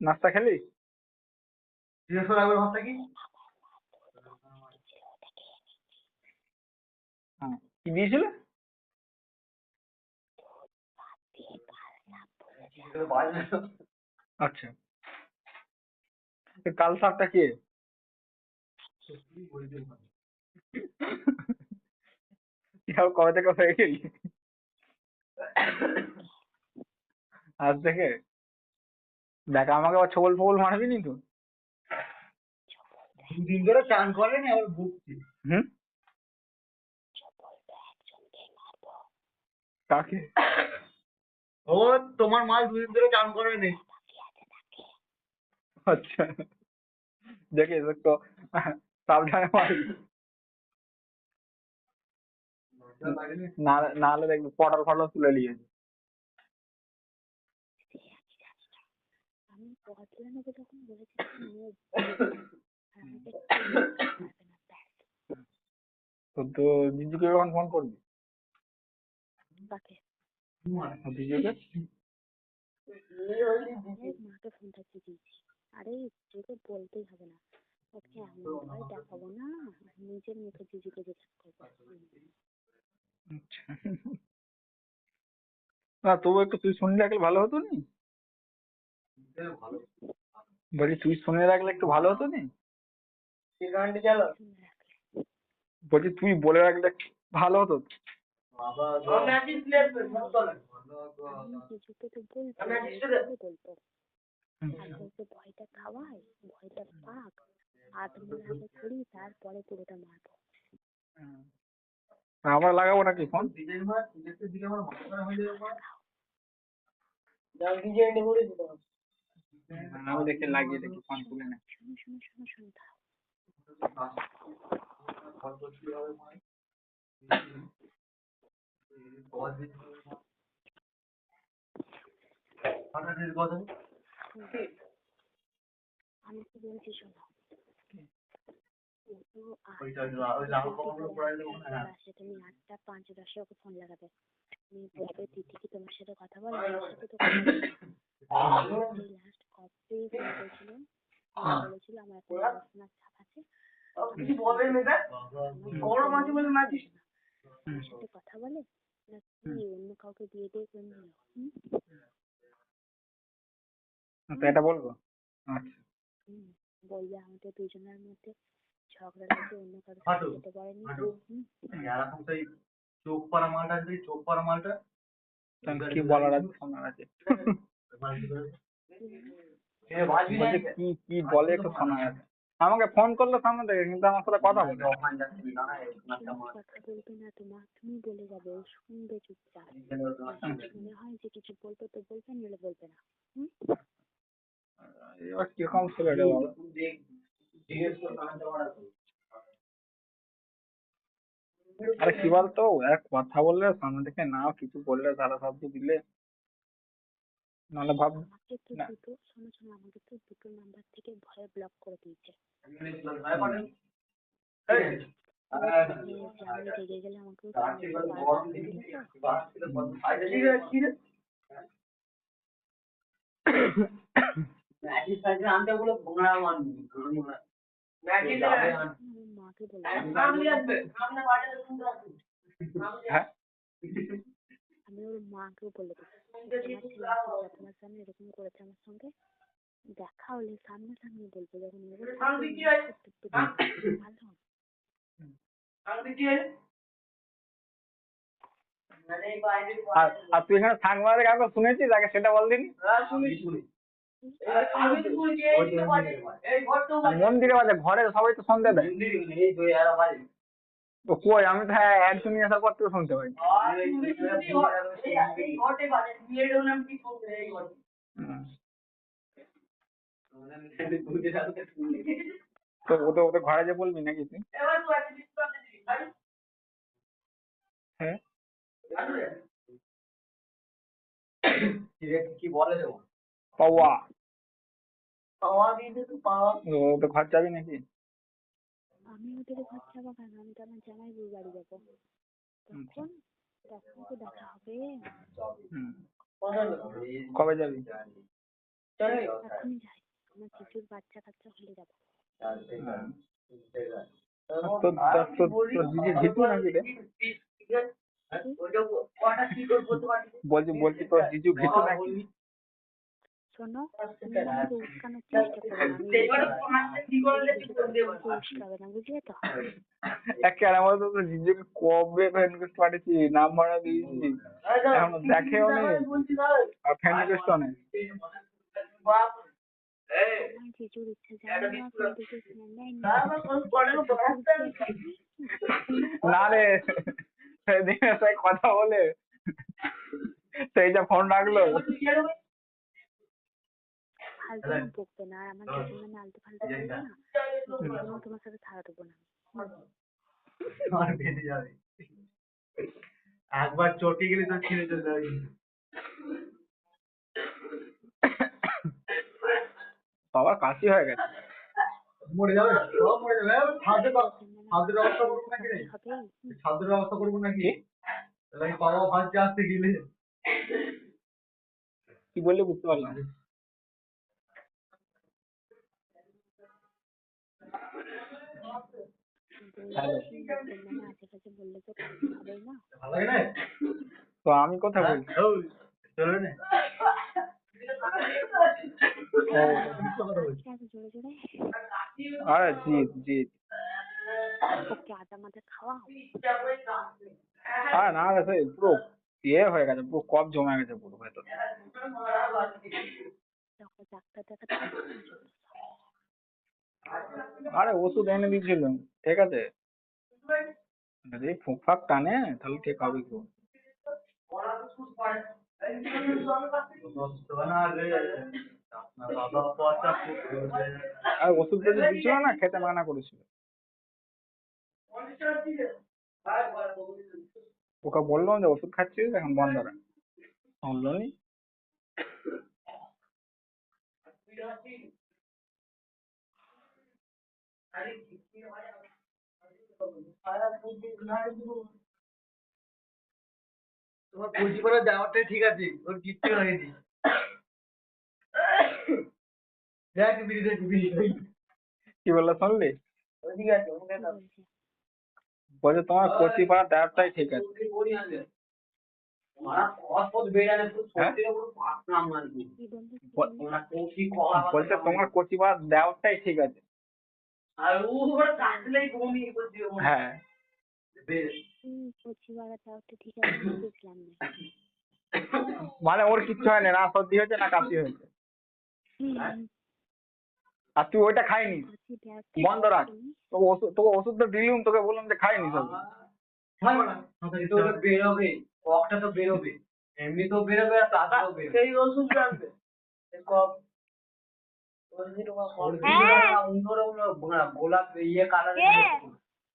নাস্তা খেলি? কি দিয়েছিল? আচ্ছা, কাল সাপটা কে? কবে থেকে হয়ে গেলি আজ থেকে? দেখ আমাকে আবার ছবল ফবল মারবি নি তো? দুদিন ধরে চান করেনি আবার ভুগছি। হুম, কাকে? ও তোমার মাল দুদিন ধরে চান করেনি। আচ্ছা, দেখিস একটু সাবধানে মারবি, নাহলে দেখবি পটল ফটল তুলে নিয়েছে। আমি বদলে নেবো যখন বলেছি পারবে না। তো জিজুকে কখন ফোন করবি? কাকে? জিজুকে? মাকে ফোনটা দিয়েছি। আরে জিজুকে বলতেই হবে না, ওকে এমন ভয় দেখাবো না, নিজের মুখে জিজুকে জিজ্ঞেস করবো। আচ্ছা, না তবু একটু তুই শুনে রাখলে ভালো হতো নি? বলছি তুই শুনে রাখলে একটু ভালো হতো নি? বলছি তুই বলে রাখলে ভালো হতো। জিজুকে তো বলবো, আগে ভয়টা খাওয়াই, ভয়টা পাক, 8 দিন আগে করি, তারপরে পুরোটা মারবো। আমরা লাগাবো নাকি ফোন? আমি দেখে লাগিয়ে দেখি ফোন তুলে না। শোনো শোনো শোনো শোনো, আমি কি বলছি শোনো, তুমি 8টা 5-10 ওকে ফোন লাগাবে, তুমি বলবে দিদি কি তোমার সাথে কথা বলে? আমার সাথে তো কথা বলে না। লাস্ট কবে ফোন করেছিল, বলেছিল আমার এখন পড়াশোনার চাপ আছে, আমার সাথে কথা বলে নাকি অন্য কাউকে দিয়ে দিয়ে করে নিল? এটা বলবো? আচ্ছা, বলবে আমাদের দুজনের মধ্যে ঝগড়া লাগে, অন্য কারোর সাথে যেতে পারেনি। চোখ পাড়া মালটা, চোখ পাড়া মালটা কি বলার আছে শোনার আছে? কি কি বলে একটু শোনার আছে? আমাকে ফোন করলো সামনে থেকে, কিন্তু আমার সাথে কথা বলে। কথা বলবে না তোমার, তুমি বলে যাবে, ও শুনবে চুপচাপ। মনে হয় যে কিছু বলবে তো বলবে, নইলে বলবে না। এবার কিরকম ছেলে রে বাবা? আরে কি বলতো, এক কথা বললে সামনে থেকে নাও, কিছু বললে তারা শব্দ দিলে, নাহলে ভাব আমাকে তো না। দুটো, শোনো শোনো, আমাকে তো দুটো নাম্বার থেকে ভয়ে ব্লক করে দিয়েছে। আমি রেগে গেলে আমাকে আনতে বলে মাকে বলবো। হ্যাঁ, আমি ওর মাকেও বলে দেবো, তোমার ছেলে তোমার সামনে এরকম করেছে আমার সঙ্গে, দেখা হলে সামনে সামনে বলবো, যখন ভালো। আর তুই এখানে থাক মারে কাউকে শুনেছিস আগে, সেটা বল দিনি। মন্দিরে বাজে, ঘরে সবাই তো সন্ধ্যা দেয়। তো কই, আমি তো হ্যাঁ একজনই আসার পর থেকে শুনতে পাই। তো ওদের ঘরে যে বলবি নাকি তুই? হ্যাঁ, কি বলে দেবো? পাওয়া পাওয়া দিয়ে তো পাওয়া। ওদের ঘর যাবি নাকি? আমি ওদের ঘর যাবো কেন? আমি তো আমার জামাইবুর বাড়ি যাবো, তখন তখন তো দেখা হবে। হুম, কবে যাবি? এখনই যাই, আমার জিজুর বাচ্চা কাচ্চা হলে যাবো। হ্যাঁ। তোর দিদি ভিতু নাকি রে? বলছি তোর জিজু ভিতু নাকি? শোনো, তুমি আমাকে উস্কানোর চেষ্টা করো না, আমি উস্কাবে না, বুঝলে তো? একের আমার তো তোর জিজুকে কবে ফ্রেন্ড রিকোয়েস্ট পাঠিয়েছি, নাম্বারও দিয়েছি, এখনো দেখেও নেই আর ফ্রেন্ড রিকোয়েস্টও নেই। আমার জিজুর ইচ্ছা জানি না, কিন্তু নেয়নি। না রে, সেদিন সেই কথা বলে সেই যা ফোন রাখলো। ফালতু না বকবে না, আর আমার জিজুর নামে আলতু ফালতু বলবে না, জীবনেও তোমার সাথে থাকা দেবো না। আর বেঁধে যাবে। একবার চটে গেলে তো ছিঁড়ে চলে যাবে। বাবার কাশি হয়ে গেছে। মরে যাবে, সব মরে যাবে। খাদ্যের ব্যবস্থা করবো নাকি রে? হবে। খাদ্যের ব্যবস্থা করবো নাকি? তাহলে আমি পাওয়া ভাজতে আসতে গেলে কি বললি বুঝতে পারলাম। বলছি তোমরা আশেপাশে বললে তো হবেই না। ভালো লাগে না? তো আমি কথা বলছি। চলবে না? এত জোরে জোরে আরে জিৎ জিৎ। ওকে আদা মাদা খাওয়াও। আরে না রে, সেই পুরো হয়ে গেছে, পুরো কফ জমে গেছে পুরো ভেতর। তখন ডাক্তার দেখাতে হবে না, যত সব। আরে ওষুধ এনে দিয়েছিল, ঠিক আছে, যদি ফুঁকফাক টানে তাহলে ঠিক হবে কি? আর ওষুধটা যে দিয়েছিল না, খেতে মানা করেছিল। ওকে বললাম যে ওষুধ খাচ্ছিস এখন বন্ধ রাখ, শুনলো নি। তোমার কচিপাড়া যাওয়াটাই ঠিক আছে, ওর কিচ্ছু হয়নি। দেখ বিড়ি দেখ বিড়ি। কি বললো শুনলি? কি বলছে? বলছে তোমার কচি পাড়া দেওয়াটাই ঠিক আছে। কি বলছে? বলছে তোমার কচি পাড়া দেওয়াটাই ঠিক আছে। হ্যাঁ। কচি বাড়াতে ওটা ঠিক আছে, আমি বুঝলাম না। মানে ওর কিচ্ছু হয়নি, না সর্দি হয়েছে না কাশি হয়েছে। আর তুই ওইটা খাইনি, বন্ধ রাখ। তোকে ওষুধ তো দিলুম, তোকে বললাম যে খাইনি সব। বেরোবে, ককটা তো বেরোবে, এমনি তো বেরোবে আর তাতেও বেরোবে। সেই ওষুধ জানবে গোলাপ ইয়ে কালারের,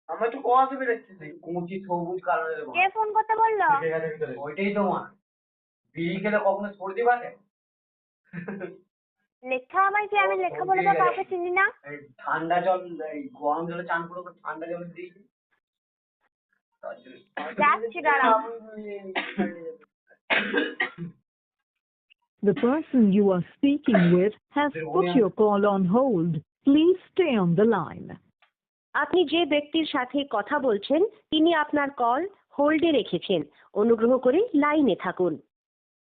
আমার একটু কমাতে বেরোচ্ছে, কুচি সবুজ কালারের। কে ফোন করতে বললো? ওইটাই তোমার বিড়ি খেলে কখনো সর্দি বাটে? লেখা আমায় কি? আমি লেখা বলে তো কাউকে চিনি না। ঠান্ডা জল, এই গরম জলে চান করে ঠান্ডা জল দিয়েছি। যাচ্ছি, দাঁড়াও। The person you are speaking with has put your call on hold. Please stay on the line. আপনি যে ব্যক্তির সাথে কথা বলছেন তিনি আপনার কল হোল্ডে রেখেছেন, অনুগ্রহ করে লাইনে থাকুন।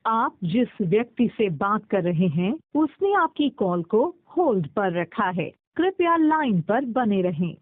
आप जिस व्यक्ति से बात कर रहे हैं उसने आपकी कॉल को होल्ड पर रखा है, कृपया लाइन पर बने रहें।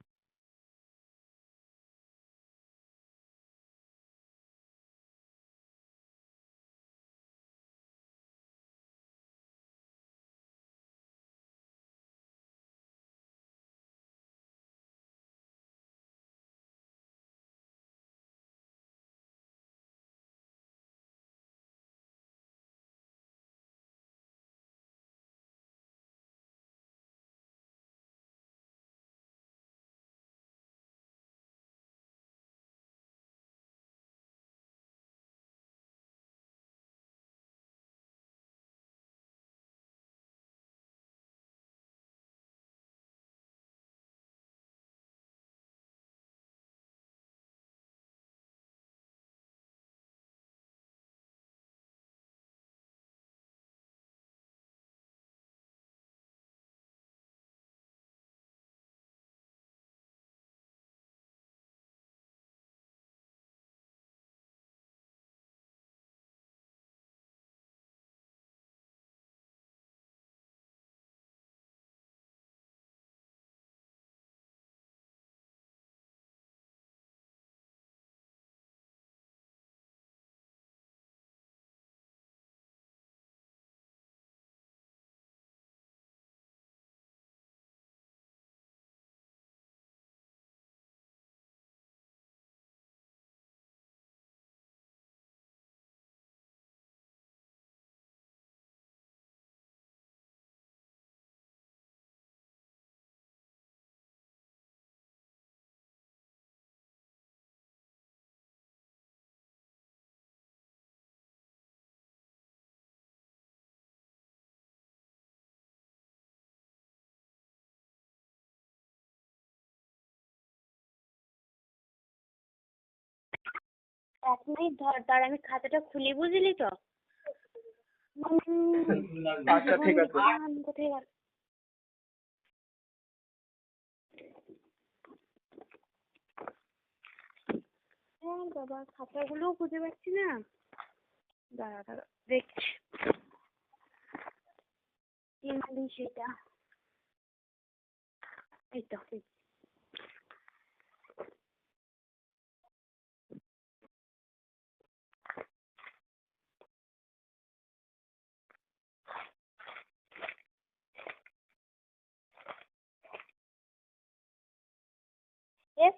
এক মিনিট ধর, তার আমি খাতাটা খুলি, বুঝলি তো? আচ্ছা ঠিক আছে। কোথায় গেল? বাবা, খাতাগুলোও খুঁজে পাচ্ছি না। দাঁড়া দাঁড়া, দেখছি। ইংলিশ এটা, এই তো।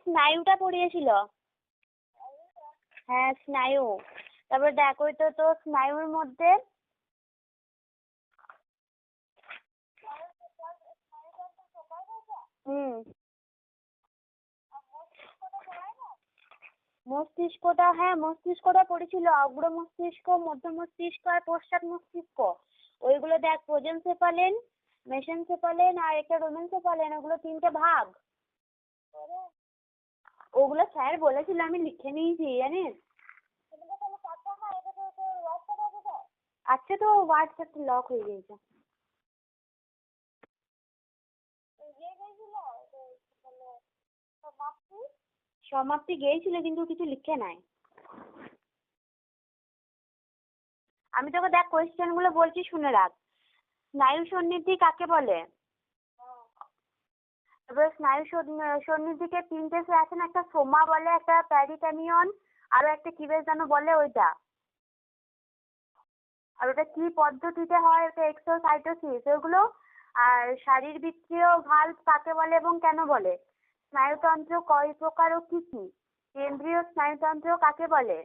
স্নায়ুটা পড়িয়েছিল। হ্যাঁ, স্নায়ু। তারপর দেখ, ওই তো তোর স্নায়ুর মধ্যে মস্তিষ্কটা, হ্যাঁ মস্তিষ্কটা পড়েছিল। অগ্র মস্তিষ্ক, মধ্য মস্তিষ্ক আর পশ্চাৎ মস্তিষ্ক। ওইগুলো দেখ, প্রোজেনসেফালিন, মেসেনসেফালিন আর একটা রোমেনসেফালিন, ওগুলো 3টে ভাগ। ওগুলো স্যার বলেছিল, আমি লিখে নিয়েছি জানিস। আচ্ছা, তো হোয়াটসঅ্যাপ লক হয়ে গিয়েছে। সমাপ্তি গিয়েছিল, কিন্তু কিছু লিখে নাই। আমি তোকে দেখ কোয়েশ্চেন গুলো বলছি, শুনে রাখ। স্নায়ু সন্নিধি কাকে বলে? এবার স্নায়ু সন্নিধিকে 3টে সে আছে না, একটা সোমা বলে, একটা প্যারিটানিয়ন, আরো একটা কি বেশ যেন বলে ওইটা। আর ওটা কি পদ্ধতিতে হয়, ওটা এক্সোসাইটোসিস ওগুলো। আর শারীরবৃত্তীয় ভালভ কাকে বলে এবং কেন বলে? স্নায়ুতন্ত্র কয় প্রকার ও কি কি? কেন্দ্রীয় স্নায়ুতন্ত্র কাকে বলে?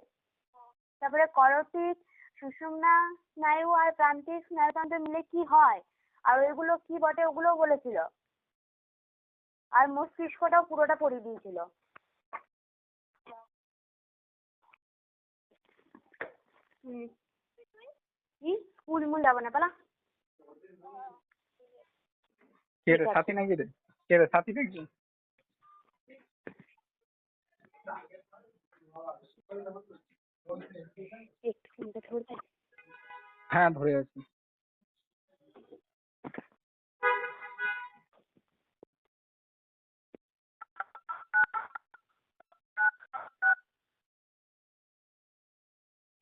তারপরে করোটিড, সুষুম্না স্নায়ু আর প্রান্তিক স্নায়ুতন্ত্র মিলে কি হয়, আর ওইগুলো কি বটে ওগুলোও বলেছিল। আর মস্তিষ্কটাও পুরোটা পড়িয়ে দিয়েছিল। কি স্কুল মুল যাবো না, পালা। কে রে, সাথী নাকি রে? কে রে, সাথী নাকি? একটু ফোনটা ধরবে? হ্যাঁ, ধরে আছি।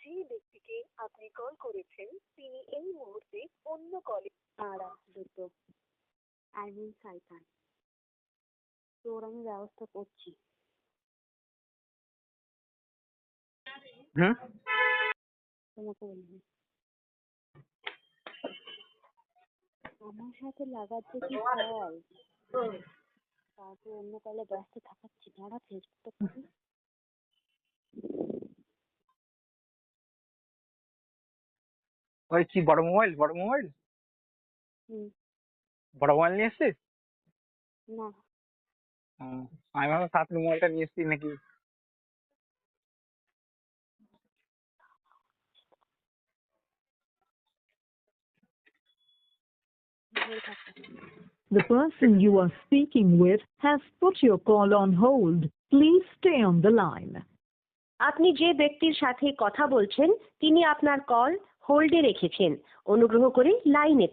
যে ব্যক্তিকে আপনি কল করেছেন তিনি এই মুহূর্তে অন্য কলে। আড়া দুটো, আই মিন সাইতান। তোর আমি ব্যবস্থা করছি। হুম। তোমাকে বলবি আমার সাথে লাগাচ্ছে কি কল, তারপর অন্য কলে ব্যস্ত থাকাচ্ছি। দাঁড়া, ফেসবুকটা খুলি। ওই কি বড় মোবাইল? বড় মোবাইল? হুম। বড় মোবাইল নিয়ে এসছিস? না, হুম, আমি ভাবলাম সাথীর মোবাইলটা নিয়ে এসছিস নাকি। ধরে থাকো। The person you are speaking with has put your call on hold. Please stay on the line. আপনি যে ব্যক্তির সাথে কথা বলছেন তিনি আপনার কল হোল্ডে রেখেছেন। অনুগ্রহ করে লাইনে